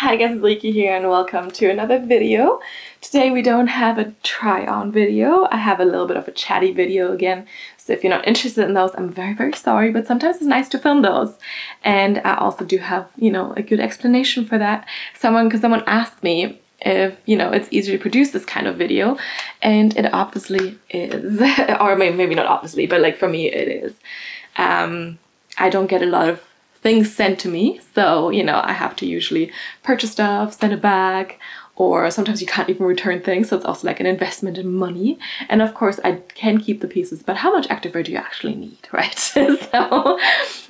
Hi guys, it's Leaky here and welcome to another video. Today we don't have a try-on video. I have a little bit of a chatty video again. So if you're not interested in those, I'm very sorry, but sometimes it's nice to film those. And I also do have, a good explanation for that. Because someone asked me if, it's easier to produce this kind of video, and it obviously is. Or maybe not obviously, but like for me it is. I don't get a lot of things sent to me, so I have to usually purchase stuff, send it back, or sometimes you can't even return things, so it's also like an investment in money. And of course I can keep the pieces, but how much activewear do you actually need, right? So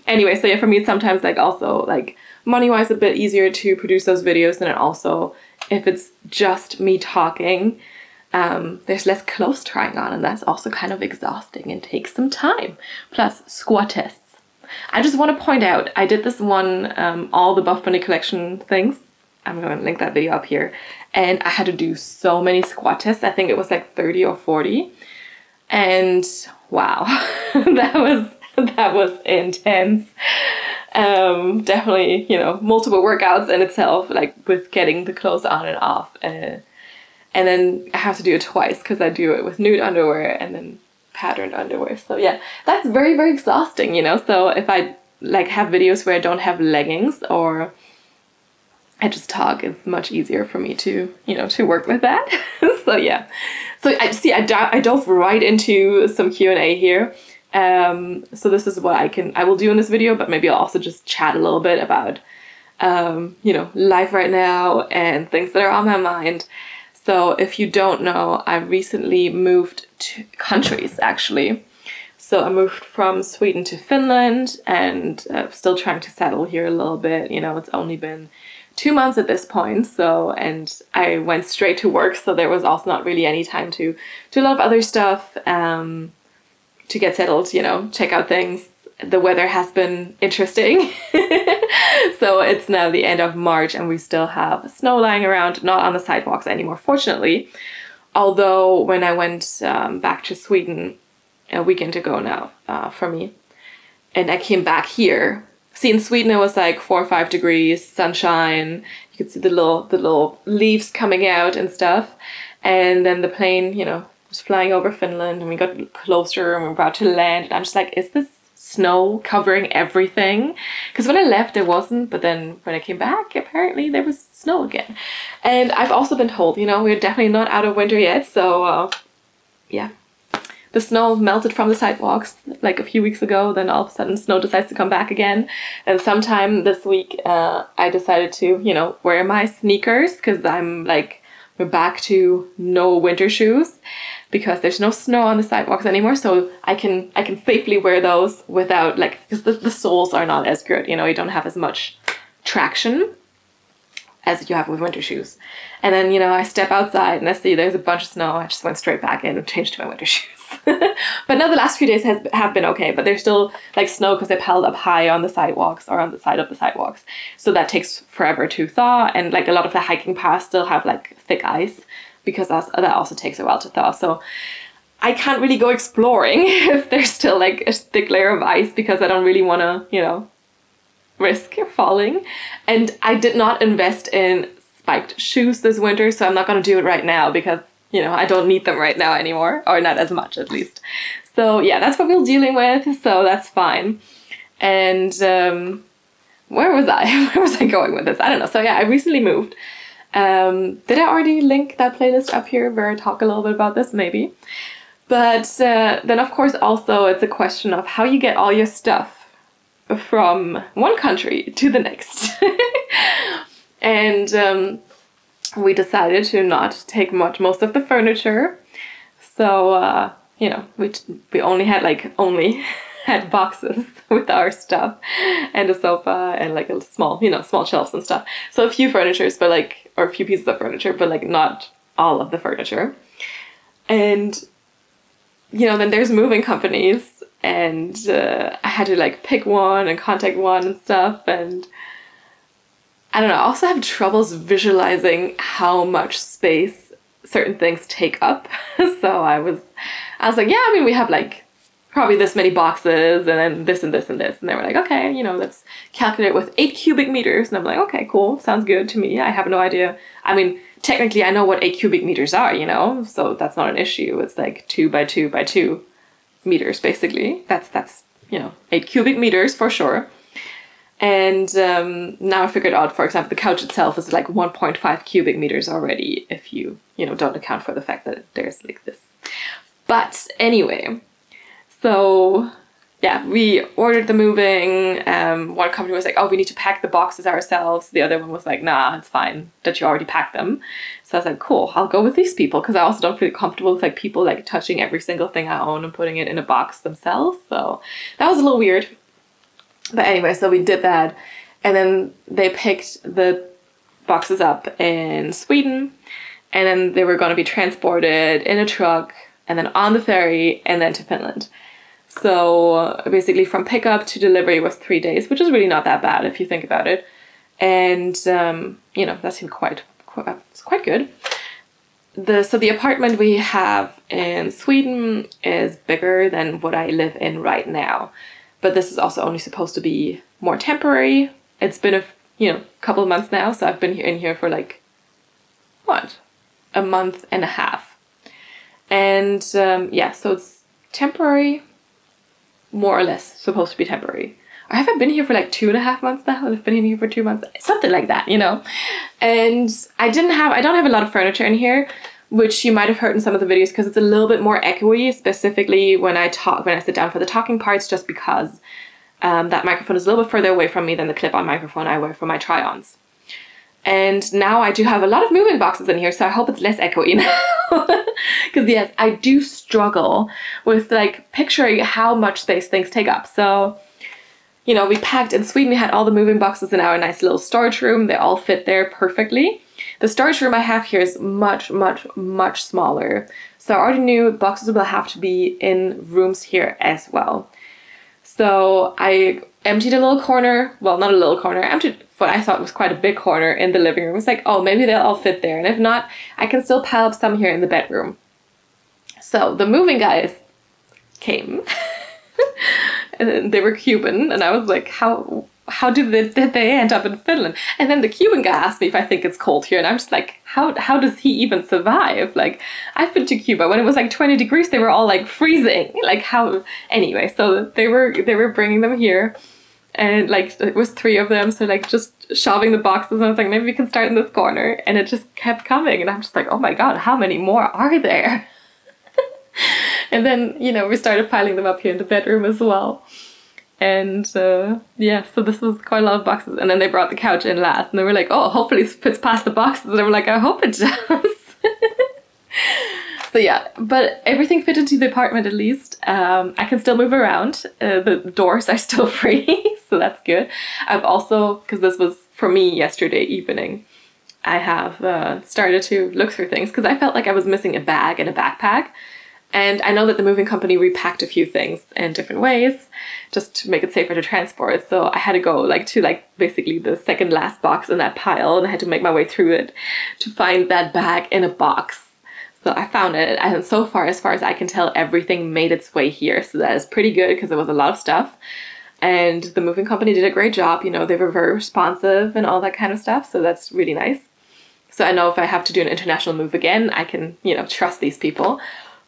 anyway, so yeah, for me it's sometimes like also like money-wise a bit easier to produce those videos, and then also if it's just me talking, there's less clothes trying on, and that's also kind of exhausting and takes some time. Plus squat tests. I just want to point out, I did this one, all the Buff Bunny collection things. I'm going to link that video up here. And I had to do so many squat tests. I think it was like 30 or 40. And wow, that was intense. Definitely, multiple workouts in itself, like with getting the clothes on and off. And then I have to do it twice because I do it with nude underwear and then patterned underwear. So yeah, that's very exhausting, so if I like have videos where I don't have leggings or I just talk, it's much easier for me to to work with that. So yeah, so I dove right into some Q&A here. So this is what I will do in this video, but maybe I'll also just chat a little bit about life right now and things that are on my mind. So if you don't know, I recently moved to countries, actually. So I moved from Sweden to Finland, and still trying to settle here a little bit. It's only been 2 months at this point. And I went straight to work, so there was also not really any time to do a lot of other stuff, to get settled, check out things. The weather has been interesting. So it's now the end of March and we still have snow lying around, not on the sidewalks anymore, fortunately. Although when I went back to Sweden a weekend ago now, for me, and I came back here. See, in Sweden it was like 4 or 5 degrees, sunshine. You could see the little leaves coming out and stuff. And then the plane, was flying over Finland, and we got closer and we were about to land. And I'm just like, is this snow covering everything? Because when I left there wasn't, but then when I came back apparently there was snow again. And I've also been told, we're definitely not out of winter yet, so yeah, the snow melted from the sidewalks like a few weeks ago, then all of a sudden snow decides to come back again. And sometime this week I decided to wear my sneakers, because I'm like, we're back to no winter shoes because there's no snow on the sidewalks anymore, so I can safely wear those without, like, because the soles are not as good, you don't have as much traction as you have with winter shoes. And then, I step outside and I see there's a bunch of snow. I just went straight back in and changed to my winter shoes. But now the last few days have been okay, but there's still like snow because they piled up high on the sidewalks or on the side of the sidewalks. So that takes forever to thaw, and like a lot of the hiking paths still have like thick ice because that also takes a while to thaw. So I can't really go exploring if there's still like a thick layer of ice, because I don't really want to, risk falling. And I did not invest in spiked shoes this winter, so I'm not going to do it right now because I don't need them right now anymore, or not as much at least. So yeah, that's what we're dealing with, so that's fine. And where was I? Where was I going with this? I don't know. So yeah, I recently moved. Did I already link that playlist up here where I talk a little bit about this? Maybe. But then of course also it's a question of how you get all your stuff from one country to the next. And we decided to not take most of the furniture. So, we only had boxes with our stuff and a sofa and like a small shelves and stuff. So a few furnitures, but or a few pieces of furniture, but like not all of the furniture. And, then there's moving companies, and I had to like pick one and contact one and stuff. And I don't know, I also have troubles visualizing how much space certain things take up. So I was like, yeah, we have like probably this many boxes, and then this and this and this. And they were like, okay, you know, let's calculate with 8 cubic meters. And I'm like, okay, cool. Sounds good to me. I have no idea. I mean, technically I know what 8 cubic meters are, you know, so that's not an issue. It's like 2 by 2 by 2 meters, basically. That's, you know, 8 cubic meters for sure. And now I figured out, for example, the couch itself is like 1.5 cubic meters already, if you know, don't account for the fact that there's like this. But anyway, so yeah, we ordered the moving. One company was like, oh, we need to pack the boxes ourselves. The other one was like, nah, it's fine that you already packed them. So I was like, cool, I'll go with these people, because I also don't feel comfortable with like people like touching every single thing I own and putting it in a box themselves. So that was a little weird. But anyway, so we did that, and then they picked the boxes up in Sweden, and then they were going to be transported in a truck, and then on the ferry, and then to Finland. So basically from pickup to delivery was 3 days, which is really not that bad if you think about it. And, you know, that seemed quite good. So the apartment we have in Sweden is bigger than what I live in right now. But this is also only supposed to be more temporary. It's been a couple of months now, so I've been in here for like, what? A month and a half. And yeah, so it's temporary, more or less supposed to be temporary. Or have I been here for like 2.5 months now? I've been in here for 2 months, something like that, you know. And I don't have a lot of furniture in here, which you might have heard in some of the videos, because it's a little bit more echoey, specifically when I sit down for the talking parts, just because that microphone is a little bit further away from me than the clip-on microphone I wear for my try-ons. And now I do have a lot of moving boxes in here, so I hope it's less echoey now. Because yes, I do struggle with like picturing how much space things take up. So, you know, we packed in Sweden, we had all the moving boxes in our nice little storage room. They all fit there perfectly. The storage room I have here is much, much, much smaller. So I already knew boxes will have to be in rooms here as well. So I emptied a little corner, well, not a little corner, I emptied what I thought was quite a big corner in the living room. It's like, oh, maybe they'll all fit there. And if not, I can still pile up some here in the bedroom. So the moving guys came and they were Cuban. And I was like, how did they end up in Finland? And then the Cuban guy asked me if I think it's cold here, and I'm just like, how does he even survive? Like, I've been to Cuba when it was like 20 degrees, they were all like freezing. Like, how? Anyway, so they were bringing them here, and like it was 3 of them, so like just shoving the boxes, and I was like, maybe we can start in this corner, and it just kept coming, and I'm just like, oh my god, how many more are there? And then, you know, we started piling them up here in the bedroom as well. And yeah, so this was quite a lot of boxes. And then they brought the couch in last, and they were like, oh, hopefully it fits past the boxes. And I was like, I hope it does. So yeah, but everything fit into the apartment at least. I can still move around. The doors are still free, so that's good. I've also, because this was for me yesterday evening, I have started to look through things, because I felt like I was missing a bag and a backpack. And I know that the moving company repacked a few things in different ways just to make it safer to transport. So I had to go to basically the second last box in that pile, and I had to make my way through it to find that bag in a box. So I found it, and so far, as far as I can tell, everything made its way here. So that is pretty good, because there was a lot of stuff. And the moving company did a great job. You know, they were very responsive and all that kind of stuff. So that's really nice. So I know if I have to do an international move again, I can, you know, trust these people.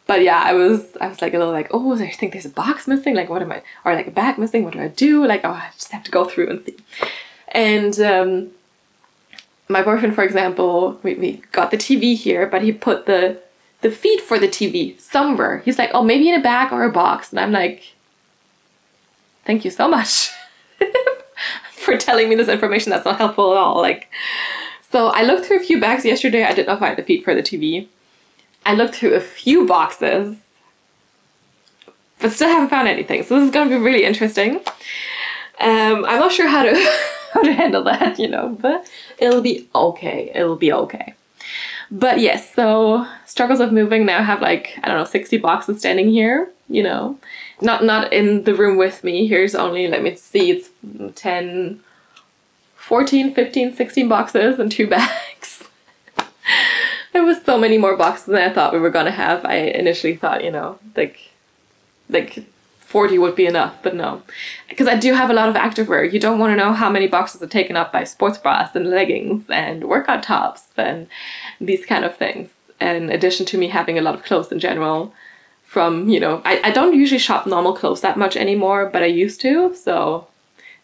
But yeah, I was like a little like, oh, I think there's a box missing. Like, what am I, or like a bag missing. What do I do? Like, oh, I just have to go through and see. And my boyfriend, for example, we got the TV here, but he put the feet for the TV somewhere. He's like, oh, maybe in a bag or a box. And I'm like, thank you so much for telling me this information. That's not helpful at all. Like, so I looked through a few bags yesterday. I did not find the feet for the TV. I looked through a few boxes, but still haven't found anything. So this is going to be really interesting. I'm not sure how to handle that, you know, but it'll be okay. It'll be okay. But yes, so struggles of moving. Now I have like, I don't know, 60 boxes standing here, you know, not in the room with me. Here's only, let me see, it's 10, 14, 15, 16 boxes and 2 bags. There was so many more boxes than I thought we were gonna have. I initially thought, you know, like 40 would be enough, but no. Because I do have a lot of activewear. You don't want to know how many boxes are taken up by sports bras and leggings and workout tops and these kind of things. In addition to me having a lot of clothes in general from, you know, I don't usually shop normal clothes that much anymore, but I used to. So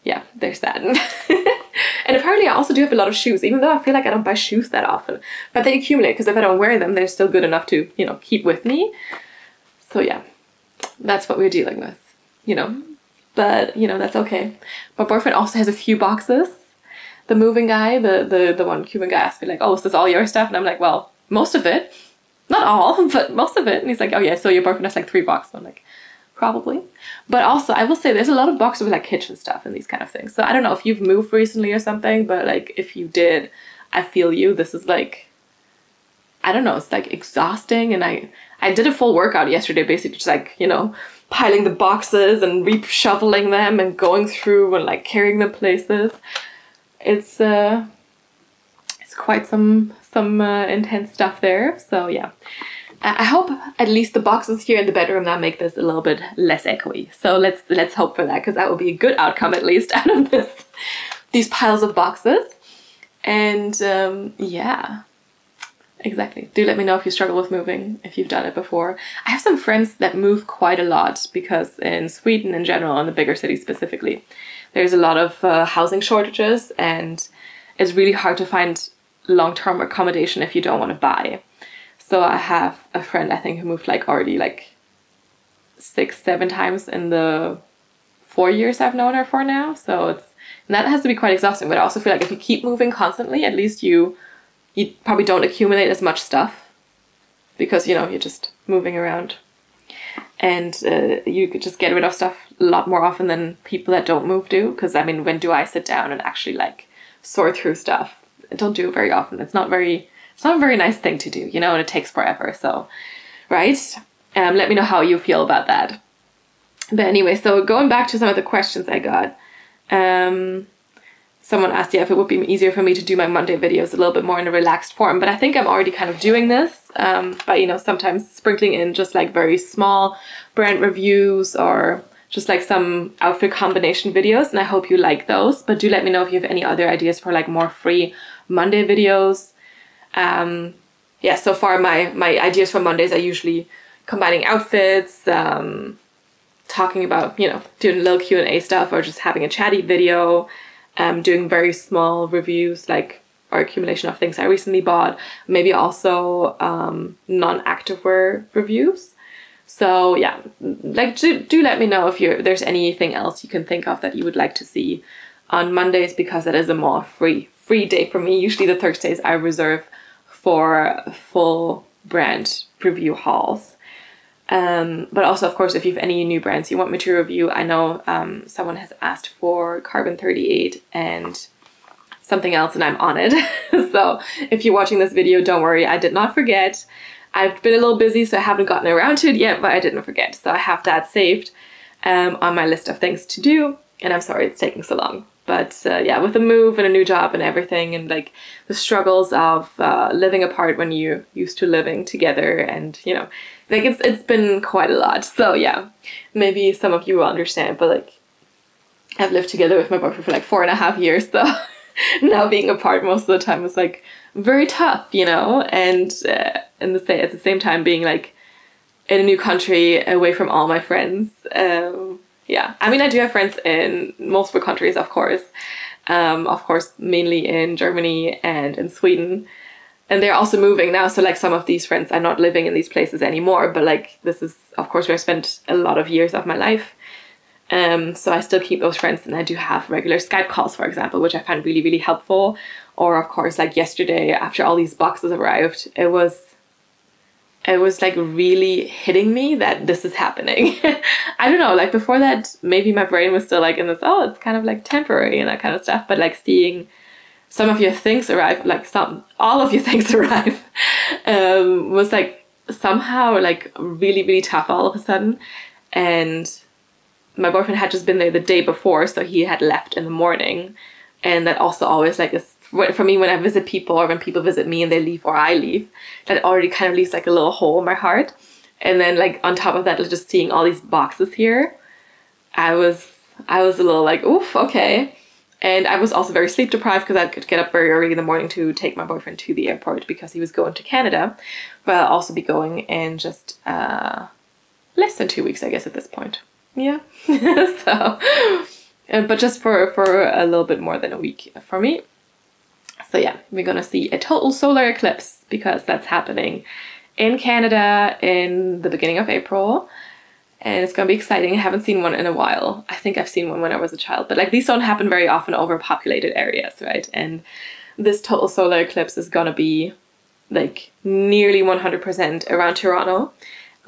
yeah, there's that. And apparently I also do have a lot of shoes, even though I feel like I don't buy shoes that often. But they accumulate because if I don't wear them, they're still good enough to, you know, keep with me. So yeah, that's what we're dealing with, you know. But, you know, that's okay. My boyfriend also has a few boxes. The moving guy, the one Cuban guy asked me like, oh, is this all your stuff? And I'm like, well, most of it. Not all, but most of it. And he's like, oh yeah, so your boyfriend has like 3 boxes. I'm like, probably. But also, I will say there's a lot of boxes with like kitchen stuff and these kind of things. So I don't know if you've moved recently or something, but like if you did, I feel you. This is like, I don't know, it's like exhausting. And I did a full workout yesterday, basically just like, you know, piling the boxes and re-shoveling them and going through and like carrying them places. It's quite some intense stuff there. So yeah, I hope at least the boxes here in the bedroom now make this a little bit less echoey. So let's hope for that, because that will be a good outcome at least out of these piles of boxes. And yeah, exactly. Do let me know if you struggle with moving, if you've done it before. I have some friends that move quite a lot because in Sweden in general, and the bigger cities specifically, there's a lot of housing shortages, and it's really hard to find long-term accommodation if you don't want to buy. So I have a friend, I think, who moved like already like 6-7 times in the 4 years I've known her for now. So and that has to be quite exhausting. But I also feel like if you keep moving constantly, at least you probably don't accumulate as much stuff, because, you know, you're just moving around, and you could just get rid of stuff a lot more often than people that don't move do. Because I mean, when do I sit down and actually like sort through stuff? I don't do it very often. It's not a very nice thing to do, you know, and it takes forever. So, right? Let me know how you feel about that. But anyway, so going back to some of the questions I got, someone asked, yeah, if it would be easier for me to do my Monday videos a little bit more in a relaxed form. But I think I'm already kind of doing this, but, you know, sometimes sprinkling in just like very small brand reviews or just like some outfit combination videos. And I hope you like those. But do let me know if you have any other ideas for like more free Monday videos. Yeah, so far my ideas for Mondays are usually combining outfits, talking about, you know, doing a little Q&A stuff, or just having a chatty video, doing very small reviews, like, or accumulation of things I recently bought, maybe also non-activewear reviews. So yeah, like do let me know if there's anything else you can think of that you would like to see on Mondays, because it is a more free day for me. Usually the Thursdays I reserve for full brand review hauls. But also, of course, if you have any new brands you want me to review, I know someone has asked for Carbon 38 and something else, and I'm on it. So if you're watching this video, don't worry, I did not forget. I've been a little busy, so I haven't gotten around to it yet, but I didn't forget. So I have that saved on my list of things to do, and I'm sorry it's taking so long. But yeah, with a move and a new job and everything, and like the struggles of living apart when you're used to living together, and, you know, like it's been quite a lot. So yeah, maybe some of you will understand, but like I've lived together with my boyfriend for like 4.5 years, so now being apart most of the time was like very tough, you know, and at the same time being like in a new country away from all my friends. Yeah, I mean, I do have friends in multiple countries, of course, mainly in Germany and in Sweden, and they're also moving now. So like some of these friends are not living in these places anymore, but like this is, of course, where I spent a lot of years of my life. So I still keep those friends, and I do have regular Skype calls, for example, which I find really, really helpful. Or of course, like yesterday, after all these boxes arrived, it was like really hitting me that this is happening. I don't know, like before that, maybe my brain was still like in this, oh, it's kind of like temporary and that kind of stuff. But like seeing some of your things arrive, like all of your things arrive, was like somehow like really, really tough all of a sudden. And my boyfriend had just been there the day before, so he had left in the morning. And that also always like is, for me, when I visit people, or when people visit me and they leave or I leave, that already kind of leaves like a little hole in my heart. And then like on top of that, just seeing all these boxes here, I was a little like, oof, okay. And I was also very sleep deprived because I could get up very early in the morning to take my boyfriend to the airport because he was going to Canada. But I'll also be going in just less than 2 weeks, I guess, at this point. Yeah. So, but just for a little bit more than a week for me. So yeah, we're gonna see a total solar eclipse because that's happening in Canada in the beginning of April. And it's gonna be exciting. I haven't seen one in a while. I think I've seen one when I was a child, but like these don't happen very often over populated areas, right? And this total solar eclipse is gonna be like nearly 100% around Toronto.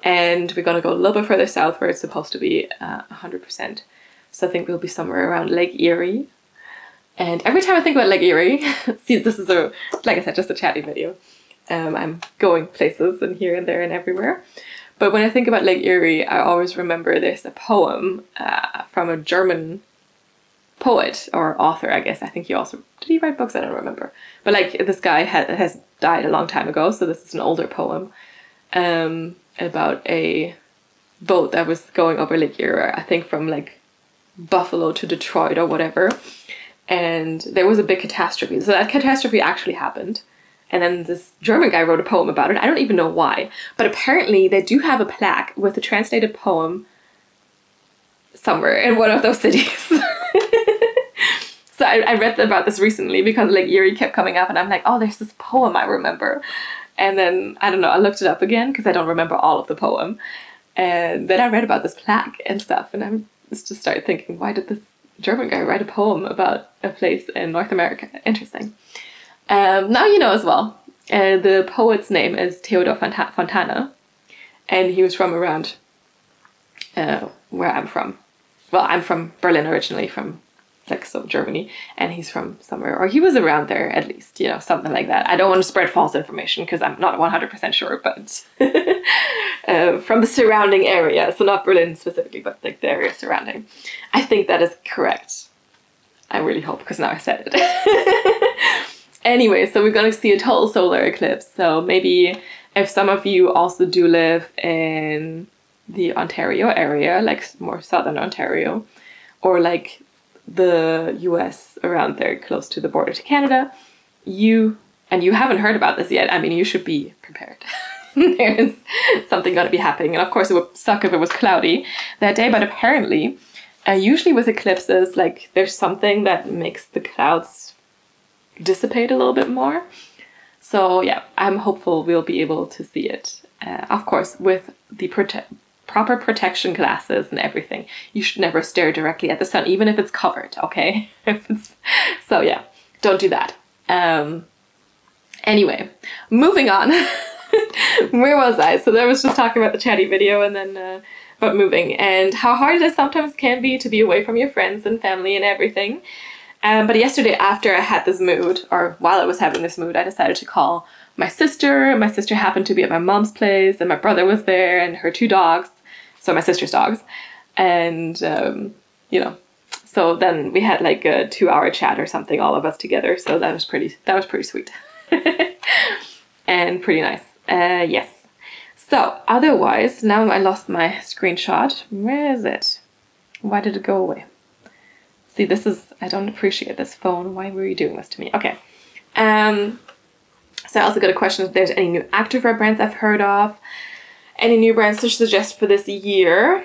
And we're gonna go a little bit further south where it's supposed to be 100%. So I think we'll be somewhere around Lake Erie. And every time I think about Lake Erie, see, this is like I said, just a chatty video. I'm going places and here and there and everywhere. But when I think about Lake Erie, I always remember there's a poem from a German poet or author, I guess. I think did he write books? I don't remember. But like this guy has died a long time ago, so this is an older poem about a boat that was going over Lake Erie, I think from like Buffalo to Detroit or whatever. And there was a big catastrophe. So that catastrophe actually happened. And then this German guy wrote a poem about it. I don't even know why. But apparently they do have a plaque with a translated poem somewhere in one of those cities. So I read about this recently because Lake Erie kept coming up and I'm like, oh, there's this poem I remember. And then, I don't know, I looked it up again because I don't remember all of the poem. And then I read about this plaque and stuff. And I just started thinking, why did this German guy write a poem about a place in North America? Interesting. Now you know as well. The poet's name is Theodor Fontana, and he was from around where I'm from. Well, I'm from Berlin originally, from like so Germany, and he's from somewhere, or he was around there at least, you know, something like that. I don't want to spread false information because I'm not 100% sure, but from the surrounding area, so not Berlin specifically, but like the area surrounding. I think that is correct. I really hope, because now I said it. Anyway, so we're going to see a total solar eclipse. So maybe if some of you also do live in the Ontario area, like more southern Ontario, or like the US around there close to the border to Canada, you haven't heard about this yet, I mean, you should be prepared. There's something going to be happening. And of course it would suck if it was cloudy that day, but apparently usually with eclipses, like there's something that makes the clouds dissipate a little bit more. So yeah, I'm hopeful we'll be able to see it. Of course, with the proper protection glasses and everything. You should never stare directly at the sun, even if it's covered, okay? So yeah, don't do that. Anyway, moving on. Where was I? So I was just talking about the chatty video and then about moving and how hard it sometimes can be to be away from your friends and family and everything. But yesterday after I had this mood, or while I was having this mood, I decided to call my sister. My sister happened to be at my mom's place and my brother was there and her 2 dogs. So my sister's dogs. And, you know, so then we had like a 2-hour chat or something, all of us together. So that was pretty sweet. And pretty nice. Yes. So otherwise, now I lost my screenshot. Where is it? Why did it go away? See, I don't appreciate this phone. Why were you doing this to me? Okay. So I also got a question if there's any new activewear brands I've heard of. Any new brands to suggest for this year.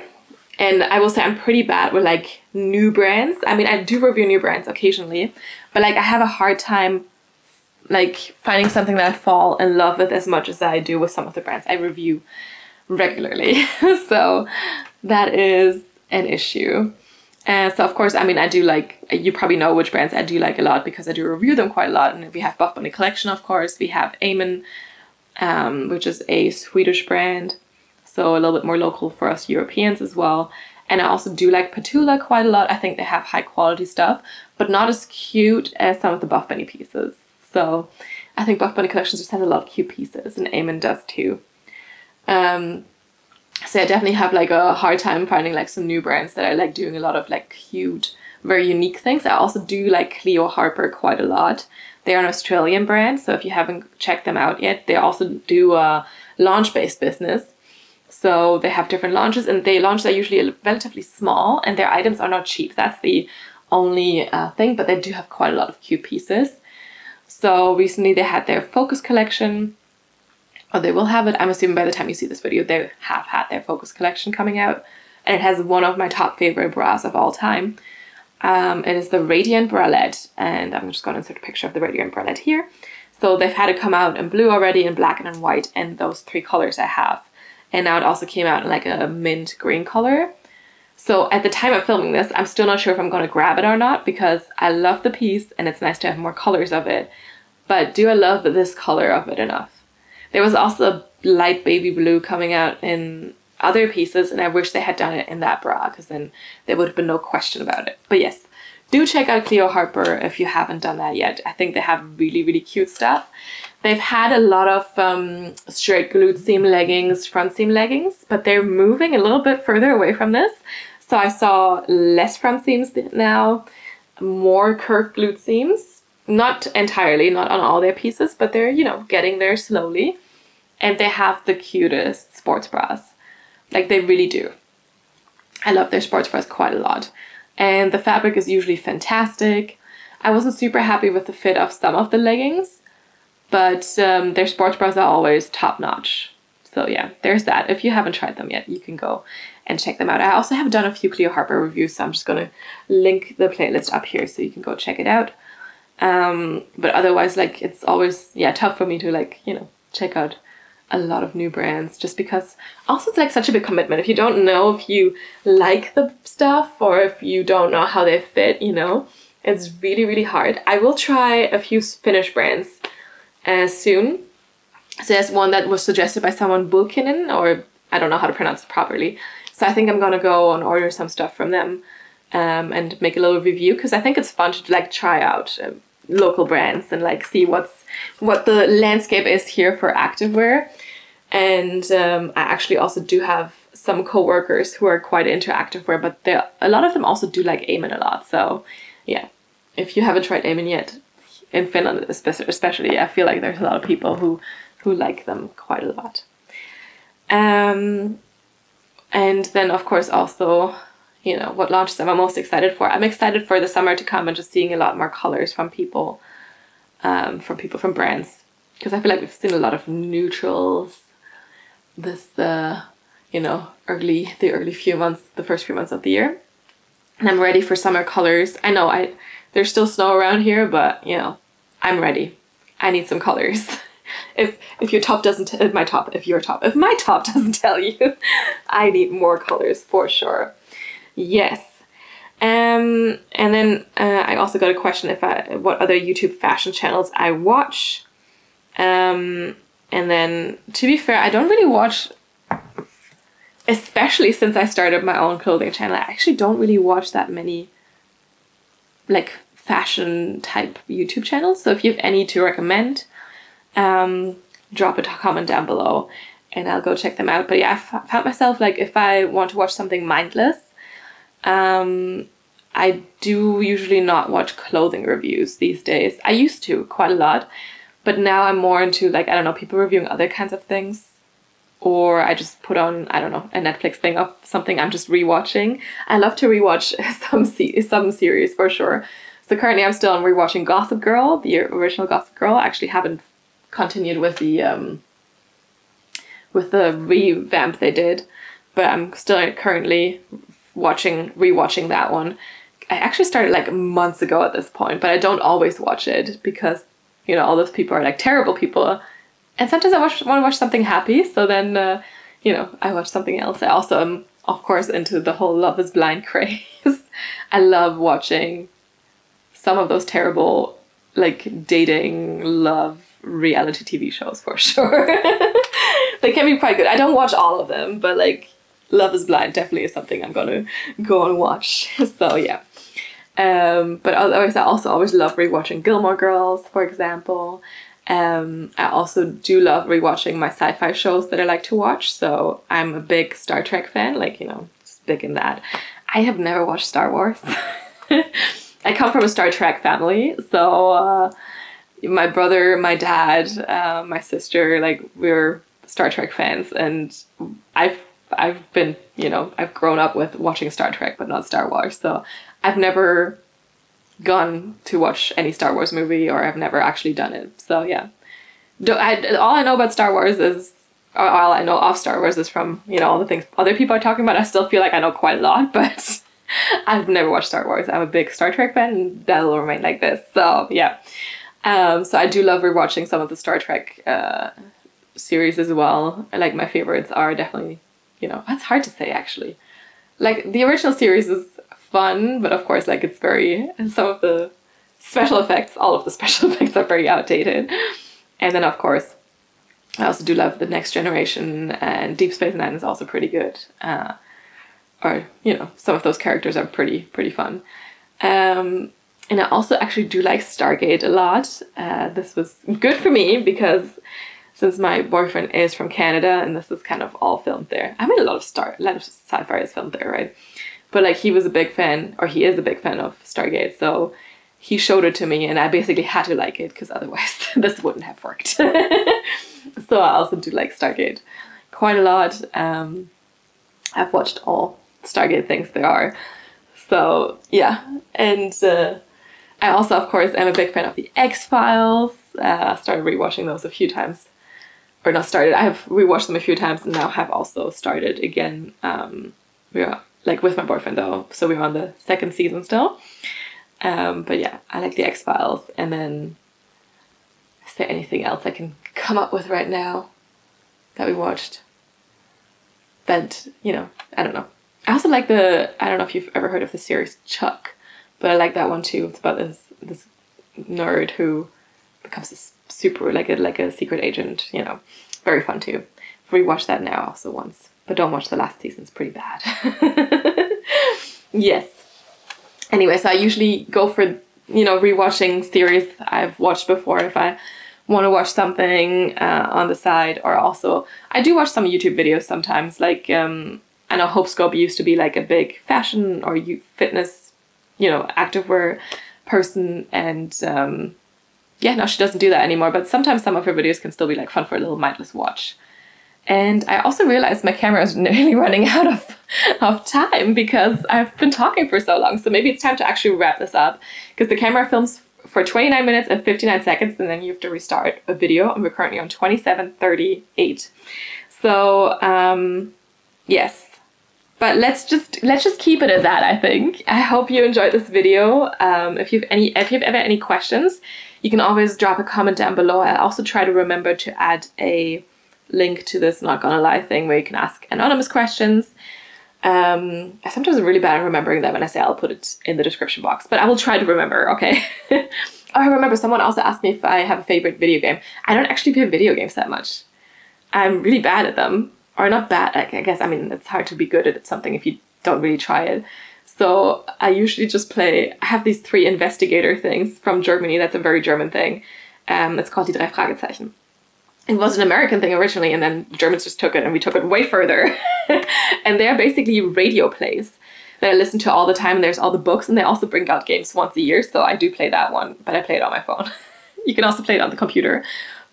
And I will say I'm pretty bad with like new brands. I mean, I do review new brands occasionally, but like I have a hard time like finding something that I fall in love with as much as I do with some of the brands I review regularly. So that is an issue. So of course, I mean, I do like, you probably know which brands I do like a lot because I do review them quite a lot. And we have Buff Bunny Collection, of course. We have Amen, which is a Swedish brand. So a little bit more local for us Europeans as well. And I also do like Petula quite a lot. I think they have high quality stuff, but not as cute as some of the Buff Bunny pieces. So I think Buff Bunny Collections just has a lot of cute pieces, and Amen does too. So I definitely have like a hard time finding like some new brands that are like doing a lot of like cute, very unique things. I also do like Cleo Harper quite a lot. They're an Australian brand, so if you haven't checked them out yet, they also do a launch-based business. So they have different launches, and they launches are usually relatively small, and their items are not cheap. That's the only thing, but they do have quite a lot of cute pieces. So recently they had their Focus collection, or they will have it. I'm assuming by the time you see this video, they have had their Focus collection coming out, and it has one of my top favorite bras of all time. It is the Radiant Bralette, and I'm just going to insert a picture of the Radiant Bralette here. So they've had it come out in blue already, in black and in white, and those 3 colors I have. And now it also came out in like a mint green color. So at the time of filming this, I'm still not sure if I'm going to grab it or not, because I love the piece and it's nice to have more colors of it. But do I love this color of it enough? There was also a light baby blue coming out in other pieces, and I wish they had done it in that bra, because then there would have been no question about it. But yes, do check out Cleo Harper if you haven't done that yet. I think they have really, really cute stuff. They've had a lot of straight glute seam leggings, front seam leggings, but they're moving a little bit further away from this. So I saw less front seams now, more curved glute seams. Not entirely, not on all their pieces, but they're, you know, getting there slowly. And they have the cutest sports bras. Like, they really do. I love their sports bras quite a lot. And the fabric is usually fantastic. I wasn't super happy with the fit of some of the leggings, but their sports bras are always top notch. So yeah, there's that. If you haven't tried them yet, you can go and check them out. I also have done a few Cleo Harper reviews, so I'm just going to link the playlist up here so you can go check it out. But otherwise, like, it's always, yeah, tough for me to, like, you know, check out a lot of new brands, just because also it's like such a big commitment. If you don't know if you like the stuff, or if you don't know how they fit, you know, it's really, really hard. I will try a few Finnish brands soon. So there's one that was suggested by someone, Bulkinen, or I don't know how to pronounce it properly. So I think I'm gonna go and order some stuff from them and make a little review, because I think it's fun to like try out local brands and like see what the landscape is here for activewear. And I actually also do have some co-workers who are quite into activewear, but a lot of them also do like Amen a lot. So yeah, if you haven't tried Amen yet, in Finland especially, I feel like there's a lot of people who like them quite a lot. And then of course also, you know, what launches am I most excited for? I'm excited for the summer to come and just seeing a lot more colors from people, from brands, because I feel like we've seen a lot of neutrals this you know, the first few months of the year, and I'm ready for summer colors. I know there's still snow around here, but you know, I'm ready. I need some colors. If your top doesn't, if my top doesn't tell you, I need more colors for sure. Yes. And then I also got a question what other YouTube fashion channels I watch. And then, to be fair, I don't really watch, especially since I started my own clothing channel, I actually don't really watch that many like fashion type YouTube channels. So if you have any to recommend, drop a comment down below and I'll go check them out. But yeah, I found myself, like, if I want to watch something mindless, I do usually not watch clothing reviews these days. I used to quite a lot, but now I'm more into, like, I don't know, people reviewing other kinds of things, or I just put on, I don't know, a Netflix thing of something I'm just rewatching. I love to rewatch some series for sure. So currently I'm still on rewatching Gossip Girl, the original Gossip Girl. I actually haven't continued with the revamp they did, but I'm still currently rewatching that one. I actually started like months ago at this point, but I don't always watch it because, you know, all those people are like terrible people, and sometimes I want to watch something happy, so then you know, I watch something else. I also am, of course, into the whole Love is Blind craze. I love watching some of those terrible, like, dating love reality TV shows for sure. They can be quite good. I don't watch all of them, but like Love is Blind definitely is something I'm gonna go and watch. So yeah. But otherwise, I also always love rewatching Gilmore Girls, for example. I also do love rewatching my sci-fi shows that I like to watch. So I'm a big Star Trek fan, like, you know, just big in that. I have never watched Star Wars. I come from a Star Trek family, so my brother, my dad, my sister, like, we're Star Trek fans, and I've been, you know, I've grown up with watching Star Trek, but not Star Wars. So I've never gone to watch any Star Wars movie, or I've never actually done it. So yeah, all I know about Star Wars is, or all I know of Star Wars is from, you know, all the things other people are talking about. I still feel like I know quite a lot, but I've never watched Star Wars. I'm a big Star Trek fan, and that'll remain like this. So yeah, so I do love rewatching some of the Star Trek series as well. Like my favorites are definitely, you know, that's hard to say actually. Like the original series is fun, but of course, like it's very, and some of the special effects, all of the special effects are very outdated. And then of course, I also do love the Next Generation, and Deep Space Nine is also pretty good. Or, you know, some of those characters are pretty fun. And I also actually do like Stargate a lot. This was good for me because since my boyfriend is from Canada, and this is kind of all filmed there. I mean, a lot of sci-fi is filmed there, right? But like he was a big fan, or he is a big fan of Stargate, so he showed it to me, and I basically had to like it because otherwise this wouldn't have worked. So I also do like Stargate quite a lot. I've watched all Stargate things there are. So yeah, and I also, of course, am a big fan of the X-Files. I started rewatching those a few times. Or not started, I have rewatched them a few times, and now have also started again. Yeah, like with my boyfriend though, so we're on the second season still. But yeah, I like the X-Files. And then, is there anything else I can come up with right now that we watched that, you know, I don't know. I also like I don't know if you've ever heard of the series Chuck, but I like that one too. It's about this nerd who becomes a super, like a secret agent, you know. Very fun too. Rewatched that now also once, but don't watch the last season, it's pretty bad. Yes. Anyway, so I usually go for, you know, rewatching series I've watched before if I want to watch something on the side. Or also, I do watch some YouTube videos sometimes. Like, I know Hope Scope used to be like a big fashion or fitness, you know, activewear person. And yeah, no, she doesn't do that anymore. But sometimes some of her videos can still be like fun for a little mindless watch. And I also realized my camera is nearly running out of time because I've been talking for so long. So maybe it's time to actually wrap this up, because the camera films for 29 minutes and 59 seconds, and then you have to restart a video. And we're currently on 27:38. So yes, but let's just keep it at that. I think. I hope you enjoyed this video. If you've ever any questions, you can always drop a comment down below. I'll also try to remember to add a link to this Not Gonna Lie thing where you can ask anonymous questions. I sometimes am really bad at remembering them, and I say I'll put it in the description box, but I will try to remember, okay? Oh, I remember someone also asked me if I have a favorite video game. I don't actually play video games that much. I'm really bad at them. Or not bad, I guess, I mean, it's hard to be good at something if you don't really try it. So I usually just I have these 3 investigator things from Germany. That's a very German thing. It's called die 3 Fragezeichen. It was an American thing originally, and then Germans just took it, and we took it way further. And they're basically radio plays that I listen to all the time, and there's all the books, and they also bring out games once a year, so I do play that one, but I play it on my phone. You can also play it on the computer.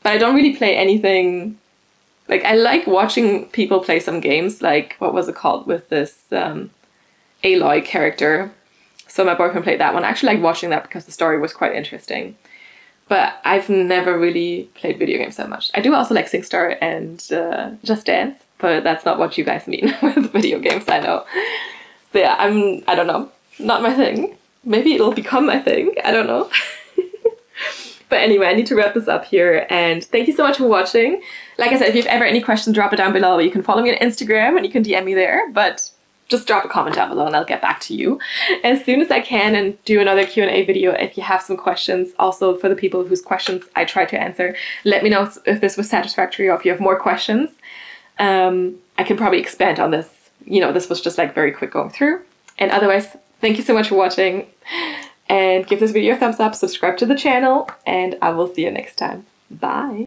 But I don't really play anything, like I like watching people play some games, like, what was it called, with this Aloy character. So my boyfriend played that one. I actually like watching that because the story was quite interesting. But I've never really played video games that much. I do also like SingStar and Just Dance, but that's not what you guys mean with video games, I know. So yeah, I don't know, not my thing. Maybe it'll become my thing, I don't know. But anyway, I need to wrap this up here, and thank you so much for watching. Like I said, if you've ever any questions, drop it down below. You can follow me on Instagram and you can DM me there, but just drop a comment down below and I'll get back to you as soon as I can and do another Q&A video if you have some questions. Also, for the people whose questions I try to answer, let me know if this was satisfactory or if you have more questions. I can probably expand on this. You know, this was just like very quick going through. And otherwise, thank you so much for watching, and give this video a thumbs up, subscribe to the channel, and I will see you next time. Bye!